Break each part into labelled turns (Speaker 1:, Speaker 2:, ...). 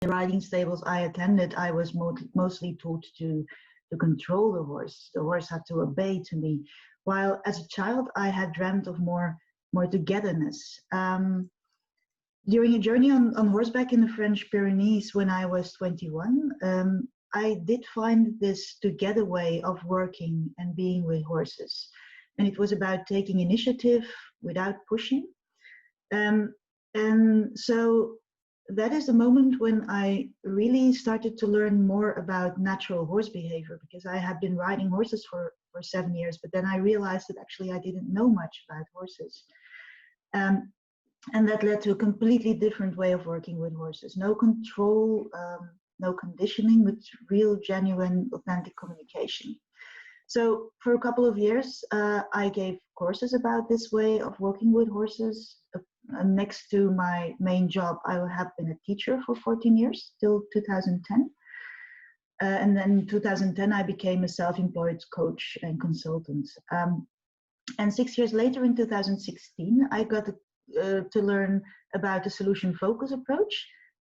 Speaker 1: the riding stables I attended, I was mostly taught to control the horse. The horse had to obey to me. While as a child, I had dreamt of more togetherness. During a journey on horseback in the French Pyrenees when I was 21, I did find this together way of working and being with horses. And it was about taking initiative without pushing. And so that is the moment when I really started to learn more about natural horse behavior, because I had been riding horses for 7 years, but then I realized that actually I didn't know much about horses. And that led to a completely different way of working with horses. No control, no conditioning, but real, genuine, authentic communication. So for a couple of years, I gave courses about this way of working with horses. Next to my main job, I have been a teacher for 14 years, till 2010. And then in 2010, I became a self-employed coach and consultant. And 6 years later, in 2016, I got to learn about the solution focus approach.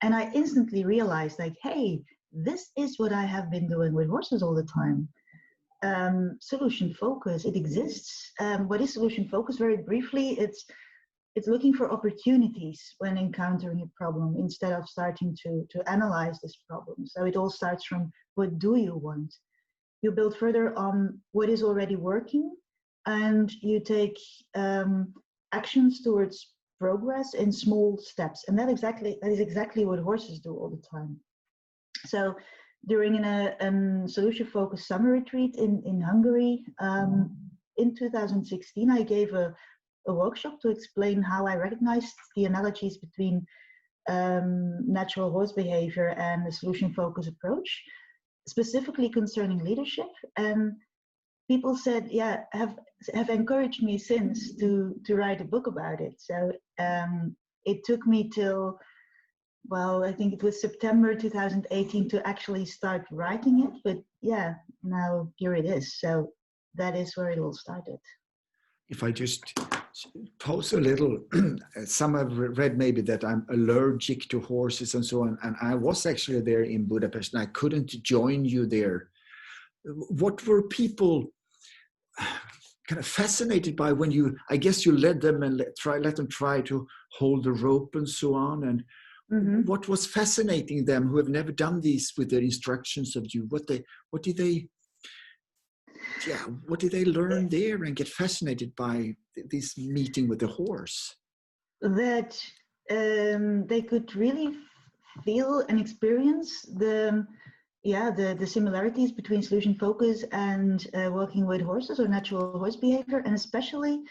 Speaker 1: And I instantly realized, like, hey, this is what I have been doing with horses all the time. Solution focus, it exists. What is solution focus? Very briefly, it's looking for opportunities when encountering a problem instead of starting to analyze this problem. So it all starts from, what do you want? You build further on what is already working, and you take actions towards progress in small steps. And that is exactly what horses do all the time. So during a solution-focused summer retreat in Hungary, in 2016, I gave a workshop to explain how I recognized the analogies between natural horse behavior and the solution-focused approach, specifically concerning leadership. And people said, yeah, have encouraged me since to write a book about it. So it took me till, well, I think it was September 2018 to actually start writing it. But yeah, now here it is. So that is where it all started.
Speaker 2: If I just pause a little, some have read maybe that I'm allergic to horses and so on. And I was actually there in Budapest and I couldn't join you there. What were people kind of fascinated by when you, I guess you led them and let them try to hold the rope and so on? And what was fascinating them who have never done this with their instructions of you? What did they learn there and get fascinated by this meeting with the horse?
Speaker 1: That they could really feel and experience the similarities between solution focus and working with horses or natural horse behavior, and especially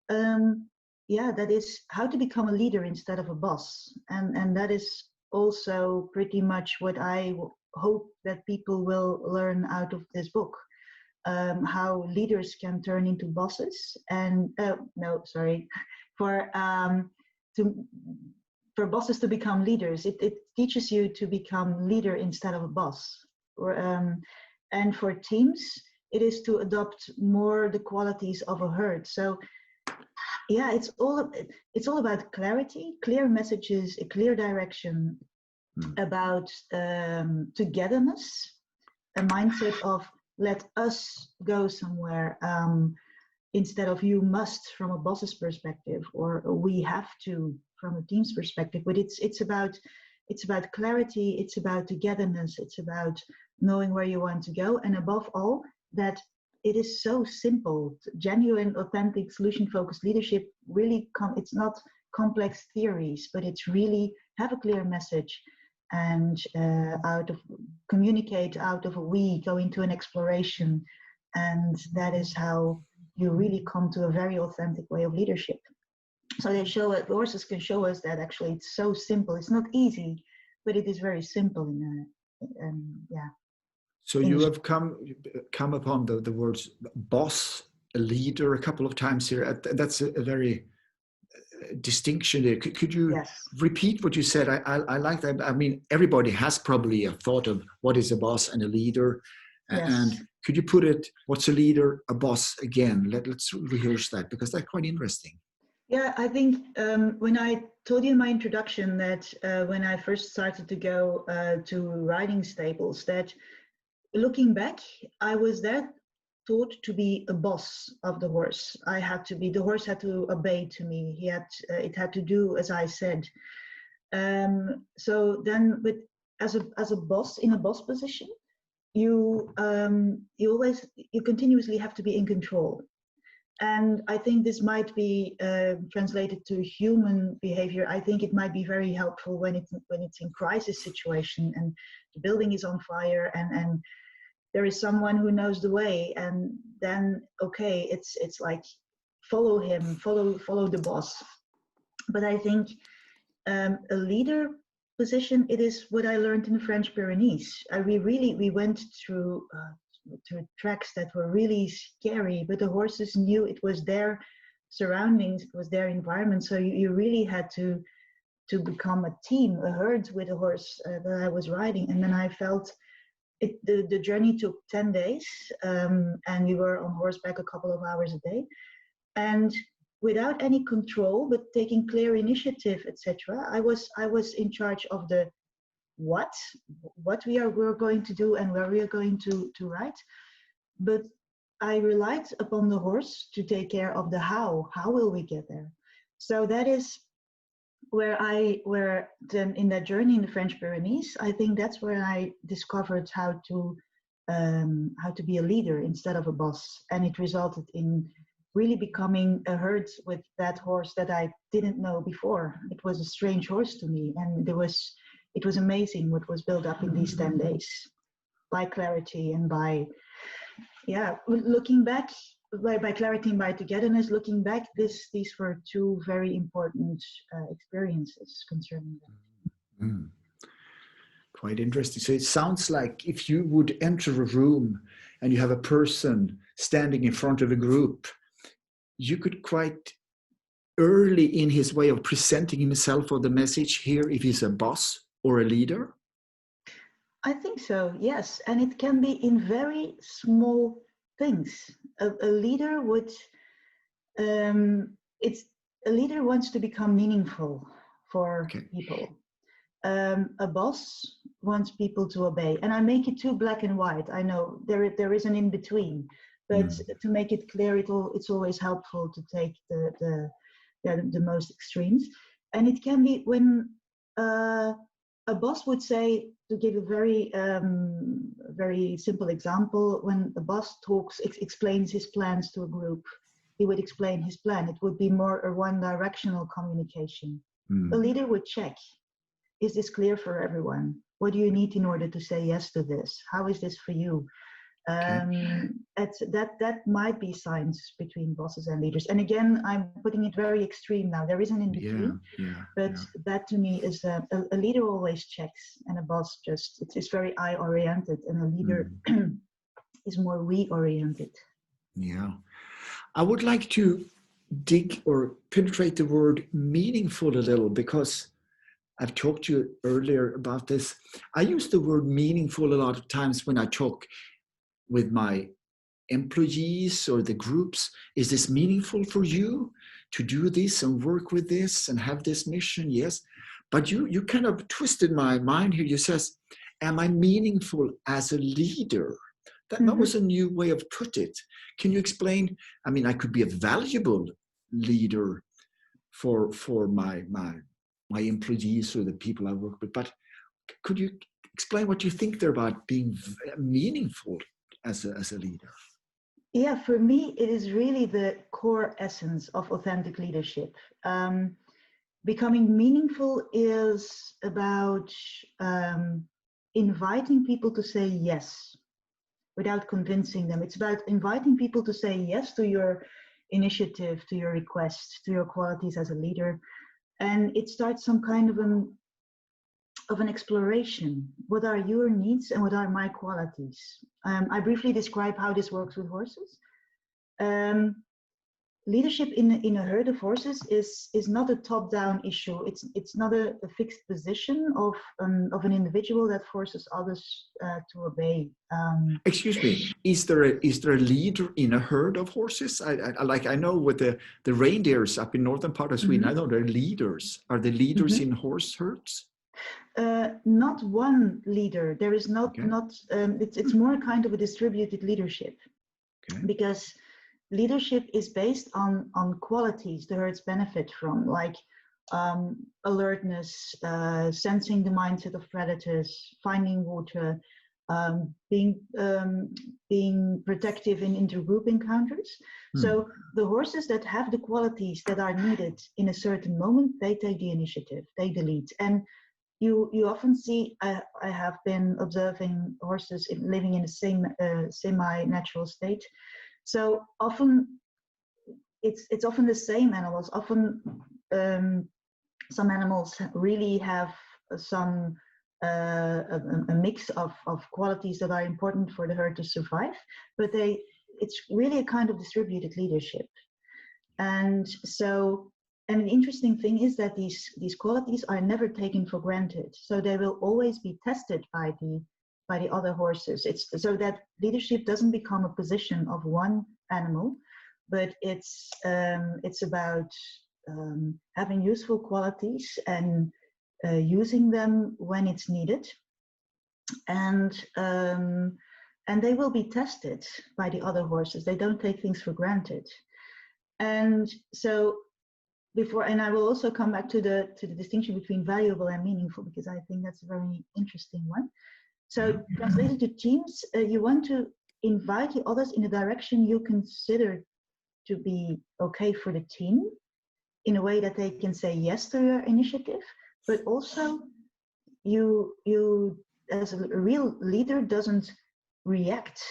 Speaker 1: that is how to become a leader instead of a boss. And that is also pretty much what I hope that people will learn out of this book. How leaders can turn into bosses, and for bosses to become leaders. It teaches you to become leader instead of a boss. And for teams, it is to adopt more the qualities of a herd. So yeah, it's all about clarity, clear messages, a clear direction, about togetherness, a mindset of let us go somewhere, instead of you must from a boss's perspective, or we have to from a team's perspective. But it's about clarity, it's about togetherness, it's about knowing where you want to go, and above all, that it is so simple. Genuine, authentic, solution-focused leadership really it's not complex theories, but it's really have a clear message, and communicate out of a we, go into an exploration, and that is how you really come to a very authentic way of leadership. So they show it, horses can show us that actually it's so simple. It's not easy, but it is very simple.
Speaker 2: So you have come upon the words boss, a leader a couple of times here. That's a very distinction there. Could you repeat what you said? I like that. I mean, everybody has probably a thought of what is a boss and a leader. Yes. And could you put it, what's a leader, a boss again? Let's rehearse that, because that's quite interesting.
Speaker 1: Yeah, I think when I told you in my introduction that when I first started to go to riding stables, that looking back, I was there taught to be a boss of the horse. The horse had to obey to me. It had to do as I said. So then, as a boss in a boss position, you continuously have to be in control. And I think this might be translated to human behavior. I think it might be very helpful when it's in crisis situation and the building is on fire and there is someone who knows the way, and then okay, it's like follow him, follow the boss. But I think a leader position, it is what I learned in the French Pyrenees. We went through tracks that were really scary, but the horses knew it was their surroundings, it was their environment. So you really had to become a team, a herd with a horse that I was riding. And then I felt the journey took 10 days, and we were on horseback a couple of hours a day. And without any control, but taking clear initiative, etc., I was in charge of the what we're going to do and where we are going to ride. But I relied upon the horse to take care of the how will we get there. So that is where then in that journey in the French Pyrenees, I think that's where I discovered how to be a leader instead of a boss. And it resulted in really becoming a herd with that horse that I didn't know before. It was a strange horse to me, and it was amazing what was built up in these 10 days by clarity and by looking back, by clarity and by togetherness. Looking back, these were two very important experiences concerning that.
Speaker 2: Mm. Quite interesting. So it sounds like if you would enter a room and you have a person standing in front of a group, you could quite early in his way of presenting himself or the message here if he's a boss or a leader?
Speaker 1: I think so, yes. And it can be in very small things. A leader would, a leader wants to become meaningful for people. A boss wants people to obey. And I make it too black and white. I know there is an in between, but to make it clear, it's always helpful to take the most extremes. And it can be when a boss would say, to give a very simple example, when a boss explains his plans to a group, he would explain his plan. It would be more a one-directional communication. A leader would check, is this clear for everyone? What do you need in order to say yes to this? How is this for you? That might be signs between bosses and leaders. And again, I'm putting it very extreme now. There is an in between, that to me is a leader always checks, and a boss it's very I oriented, and a leader is more we oriented.
Speaker 2: Yeah, I would like to dig or penetrate the word meaningful a little, because I've talked to you earlier about this. I use the word meaningful a lot of times when I talk with my employees or the groups. Is this meaningful for you to do this and work with this and have this mission? Yes. But you kind of twisted my mind here. You says, am I meaningful as a leader? That was a new way of put it. Can you explain? I mean, I could be a valuable leader for my employees or the people I work with, but could you explain what you think there about being meaningful as a leader?
Speaker 1: Yeah, for me, it is really the core essence of authentic leadership. Becoming meaningful is about inviting people to say yes without convincing them. It's about inviting people to say yes to your initiative, to your request, to your qualities as a leader. And it starts some kind of an exploration. What are your needs and what are my qualities? I briefly describe how this works with horses. leadership in a herd of horses is not a top-down issue. It's not a fixed position of an individual that forces others to obey.
Speaker 2: Excuse me, is there a leader in a herd of horses? I know with the reindeers up in northern part of Sweden, I know they're leaders. Are they leaders in horse herds?
Speaker 1: Not one leader. There is not.
Speaker 2: Okay.
Speaker 1: It's more kind of a distributed leadership, because leadership is based on qualities the herds benefit from, like alertness, sensing the mindset of predators, finding water, being protective in intergroup encounters. So the horses that have the qualities that are needed in a certain moment, they take the initiative, they the lead. And you often see, I have been observing horses living in the same semi-natural state. So often it's often the same animals. Often some animals really have some a mix of qualities that are important for the herd to survive, but it's really a kind of distributed leadership. And so, and an interesting thing is that these qualities are never taken for granted. So they will always be tested by the other horses. It's so that leadership doesn't become a position of one animal, but it's about having useful qualities and using them when it's needed, and they will be tested by the other horses. They don't take things for granted. And so and I will also come back to the distinction between valuable and meaningful, because I think that's a very interesting one. So translated to teams, you want to invite the others in a direction you consider to be okay for the team, in a way that they can say yes to your initiative, but also you as a real leader doesn't react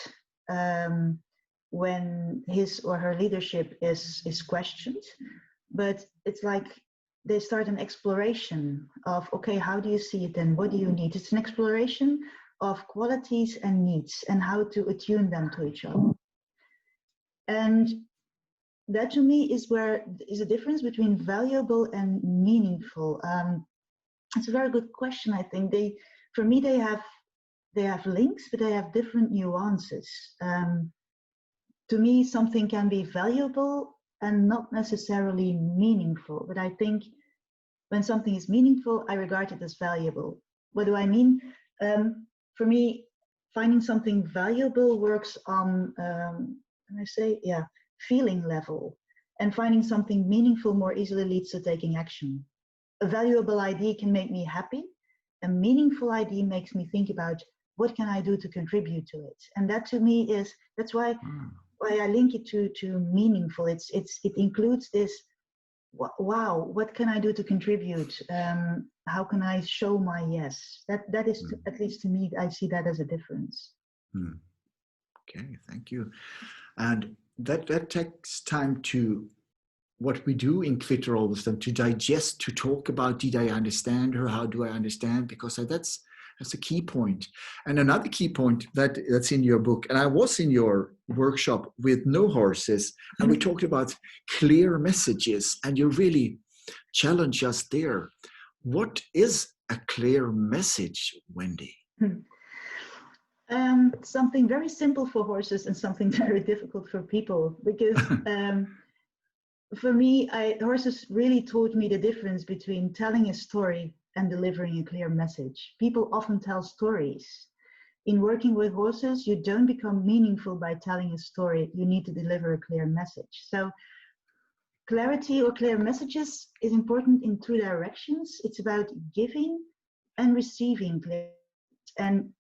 Speaker 1: when his or her leadership is questioned, but it's like they start an exploration of, okay, how do you see it then? What do you need? It's an exploration of qualities and needs and how to attune them to each other. And that to me is where is a difference between valuable and meaningful. It's a very good question. I think for me, they have links, but they have different nuances. To me, something can be valuable and not necessarily meaningful. But I think when something is meaningful, I regard it as valuable. What do I mean? For me, finding something valuable works on, feeling level. And finding something meaningful more easily leads to taking action. A valuable idea can make me happy. A meaningful idea makes me think about what can I do to contribute to it. And that to me that's why I link it to meaningful. It includes this, wow, what can I do to contribute? How can I show my yes? That is, at least to me, I see that as a difference.
Speaker 2: Okay, thank you. And that takes time to, what we do in Kwitter all the time, to digest, to talk about, did I understand her? How do I understand? Because that's a key point. And another key point that's in your book, and I was in your workshop with no horses, and we talked about clear messages, and you really challenge us there. What is a clear message, Wendy?
Speaker 1: Something very simple for horses and something very difficult for people, because for me, horses really taught me the difference between telling a story and delivering a clear message. People often tell stories. In working with horses, you don't become meaningful by telling a story. You need to deliver a clear message. So clarity or clear messages is important in two directions. It's about giving and receiving clear. And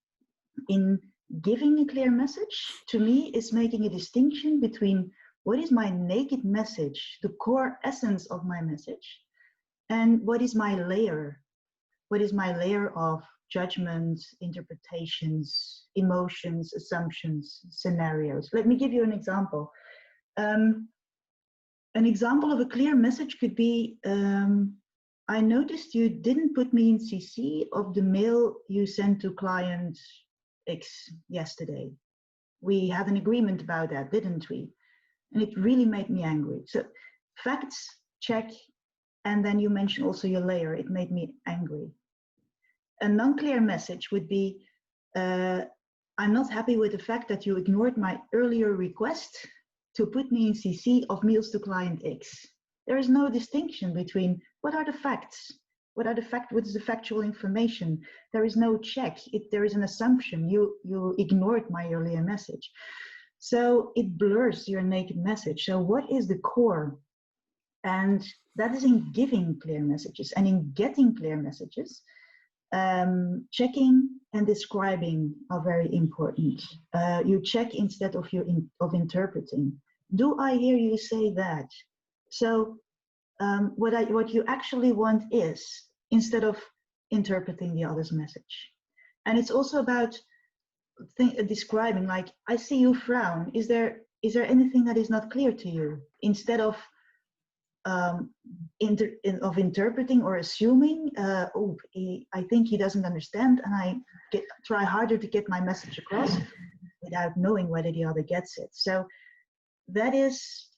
Speaker 1: in giving a clear message, to me, is making a distinction between what is my naked message, the core essence of my message, and what is my layer? What is my layer of judgments, interpretations, emotions, assumptions, scenarios? Let me give you an example. An example of a clear message could be, I noticed you didn't put me in CC of the mail you sent to client X yesterday. We had an agreement about that, didn't we? And it really made me angry. So facts, check. And then you mentioned also your layer. It made me angry. A non-clear message would be, I'm not happy with the fact that you ignored my earlier request to put me in CC of meals to client X. There is no distinction between what are the facts, what is the factual information. There is no check. There is an assumption. You ignored my earlier message. So it blurs your naked message. So what is the core? And that is in giving clear messages, and in getting clear messages. Checking and describing are very important. You check instead of interpreting. Do I hear you say that? So what you actually want is, instead of interpreting the other's message. And it's also about describing, like, I see you frown. Is there anything that is not clear to you? Instead of interpreting or assuming, I think he doesn't understand, and I try harder to get my message across without knowing whether the other gets it. So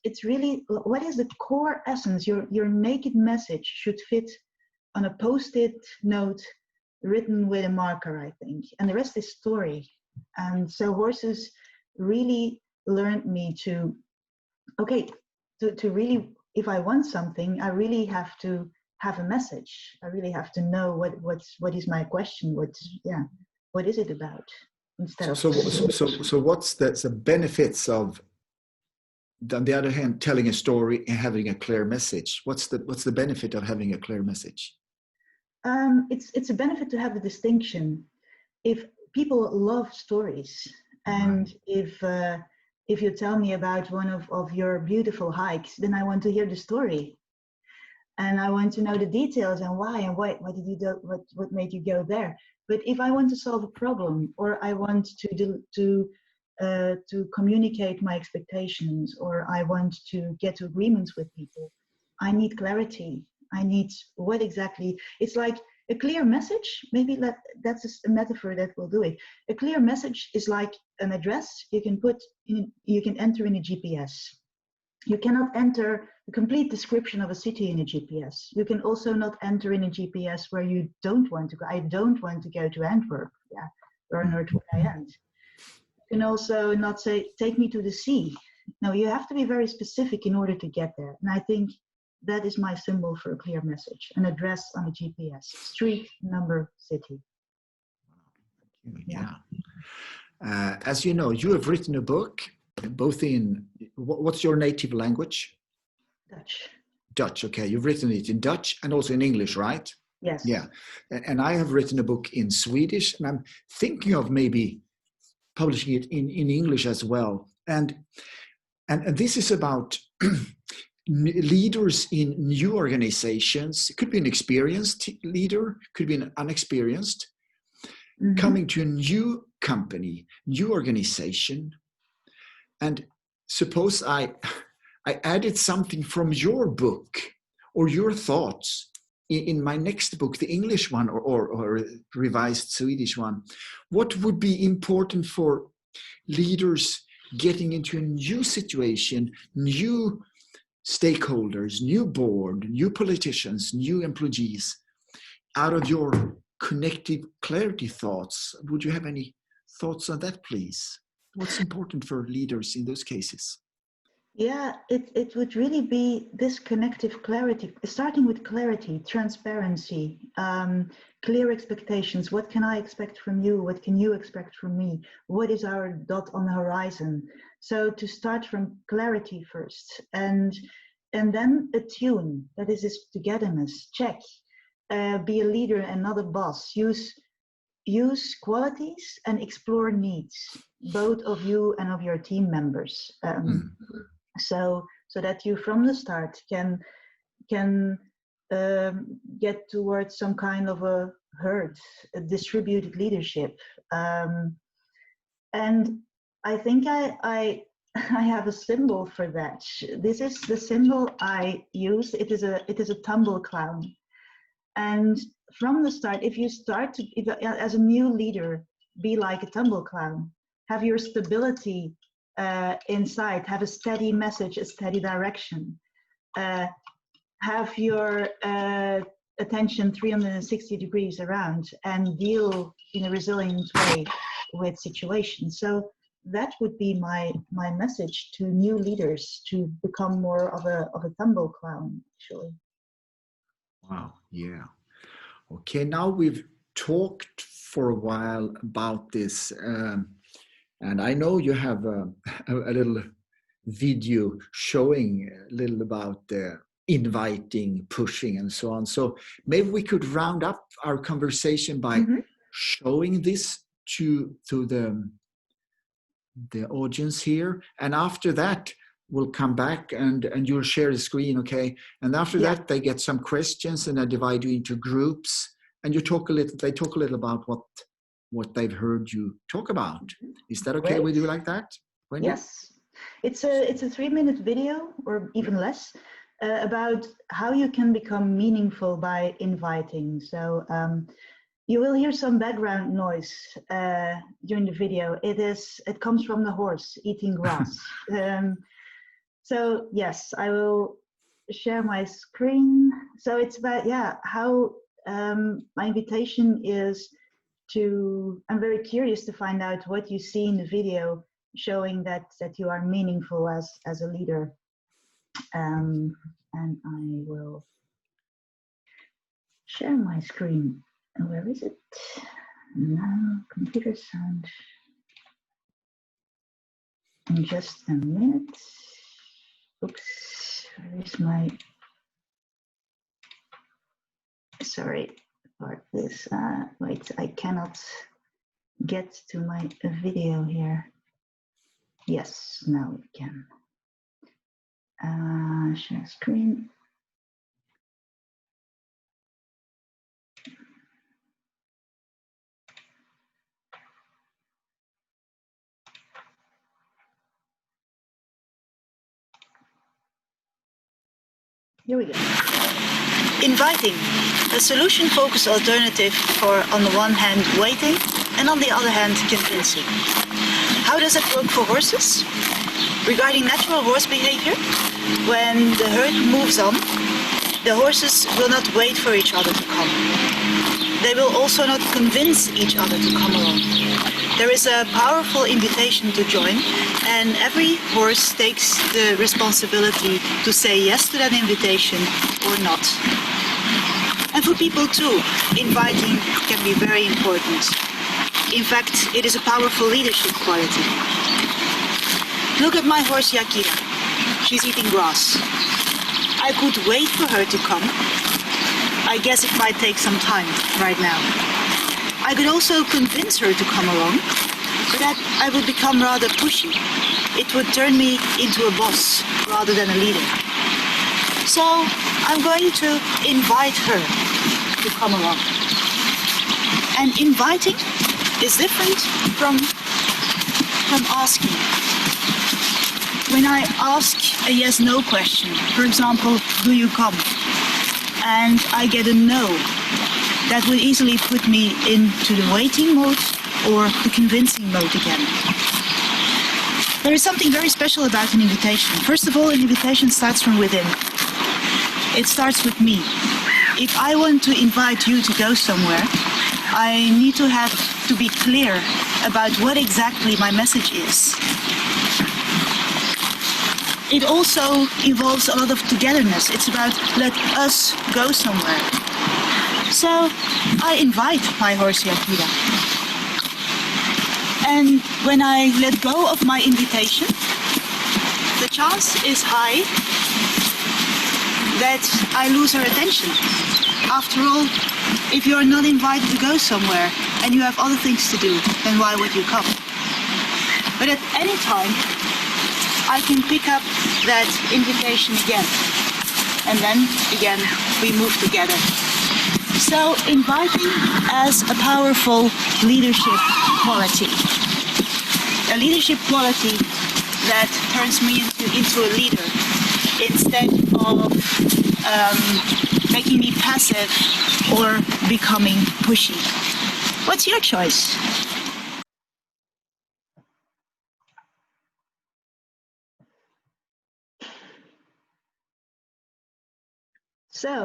Speaker 1: it's really, what is the core essence? Your naked message should fit on a post-it note written with a marker, I think, and the rest is story. And so horses really learned me to really, if I want something, I really have to have a message. I really have to know what is my question. What is it about? Instead of
Speaker 2: so what's the benefits of, on the other hand, telling a story and having a clear message? What's the benefit of having a clear message?
Speaker 1: It's a benefit to have a distinction. If people love stories, and if you tell me about one of your beautiful hikes, then I want to hear the story, and I want to know the details and why what did you do, what made you go there. But if I want to solve a problem, or I want to communicate my expectations, or I want to get to agreements with people, I need clarity. I need what exactly. It's like a clear message. Maybe that's a metaphor that will do it. A clear message is like an address you can enter in a GPS. You cannot enter the complete description of a city in a GPS. You can also not enter in a GPS where you don't want to go. I don't want to go to Antwerp, or North end. You can also not say, take me to the sea. No, you have to be very specific in order to get there. And I think that is my symbol for a clear message, an address on a GPS, street, number, city.
Speaker 2: Yeah. As you know, you have written a book, both in, what's your native language?
Speaker 1: Dutch.
Speaker 2: Dutch, okay. You've written it in Dutch and also in English, right?
Speaker 1: Yes.
Speaker 2: Yeah. And I have written a book in Swedish, and I'm thinking of maybe publishing it in English as well. And this is about leaders in new organizations. It could be an experienced leader, could be an unexperienced, coming to a new company, new organization. And suppose I added something from your book or your thoughts in my next book, the English one or revised Swedish one. What would be important for leaders getting into a new situation, new stakeholders, new board, new politicians, new employees, out of your connective clarity thoughts? Would you have any thoughts on that, please? What's important for leaders in those cases?
Speaker 1: Yeah, it would really be this connective clarity, starting with clarity, transparency, clear expectations. What can I expect from you? What can you expect from me? What is our dot on the horizon? So to start from clarity first, and then attune, that is this togetherness, check, be a leader and not a boss. Use qualities and explore needs, both of you and of your team members. So that you from the start can get towards some kind of a herd, a distributed leadership. And I think I have a symbol for that. This is the symbol I use. It is a tumble clown. And from the start, if you start as a new leader, be like a tumble clown. Have your stability inside, have a steady message, a steady direction. Have your attention 360 degrees around and deal in a resilient way with situations. So that would be my message to new leaders, to become more of a tumble clown, actually.
Speaker 2: Wow, yeah. Okay, now we've talked for a while about this, and I know you have a little video showing a little about inviting, pushing, and so on. So maybe we could round up our conversation by showing this to the audience here, and after that we'll come back and you'll share the screen, okay? And after that they get some questions, and I divide you into groups, and you talk a little. They talk a little about what they've heard you talk about. Is that okay?
Speaker 1: Great.
Speaker 2: We do like that, Wendy?
Speaker 1: Yes, it's a 3-minute video or even less about how you can become meaningful by inviting. So you will hear some background noise during the video. It comes from the horse eating grass. So yes, I will share my screen. So it's about how my invitation is to. I'm very curious to find out what you see in the video, showing that you are meaningful as a leader. And I will share my screen. Where is it? Now, computer sound. In just a minute. Oops, where is my, sorry about this. Wait, I cannot get to my video here. Yes, now we can. Share screen. Here we go. Inviting, a solution-focused alternative for, on the one hand, waiting, and on the other hand, convincing. How does it work for horses? Regarding natural horse behavior, when the herd moves on, the horses will not wait for each other to come. They will also not convince each other to come along. There is a powerful invitation to join, and every horse takes the responsibility to say yes to that invitation or not. And for people too, inviting can be very important. In fact, it is a powerful leadership quality. Look at my horse Yakira. She's eating grass. I could wait for her to come. I guess it might take some time right now. I could also convince her to come along, but that I would become rather pushy. It would turn me into a boss rather than a leader. So I'm going to invite her to come along. And inviting is different from asking. When I ask a yes-no question, for example, do you come? And I get a no, that would easily put me into the waiting mode or the convincing mode again. There is something very special about an invitation. First of all, an invitation starts from within. It starts with me. If I want to invite you to go somewhere, I need to be clear about what exactly my message is. It also involves a lot of togetherness. It's about let us go somewhere. So I invite my horse Yakira. And when I let go of my invitation, the chance is high that I lose her attention. After all, if you're not invited to go somewhere and you have other things to do, then why would you come? But at any time, I can pick up that invitation again. And then again, we move together. So inviting as a powerful leadership quality. A leadership quality that turns me into a leader instead of making me passive or becoming pushy. What's your choice? So